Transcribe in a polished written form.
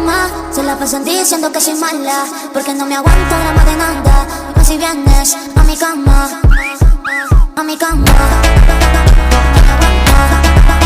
cama se la pasan diciendo que soy mala, porque no me aguanto drama de nada. Dime si vienes a mi cama, a mi cama. No me aguanto.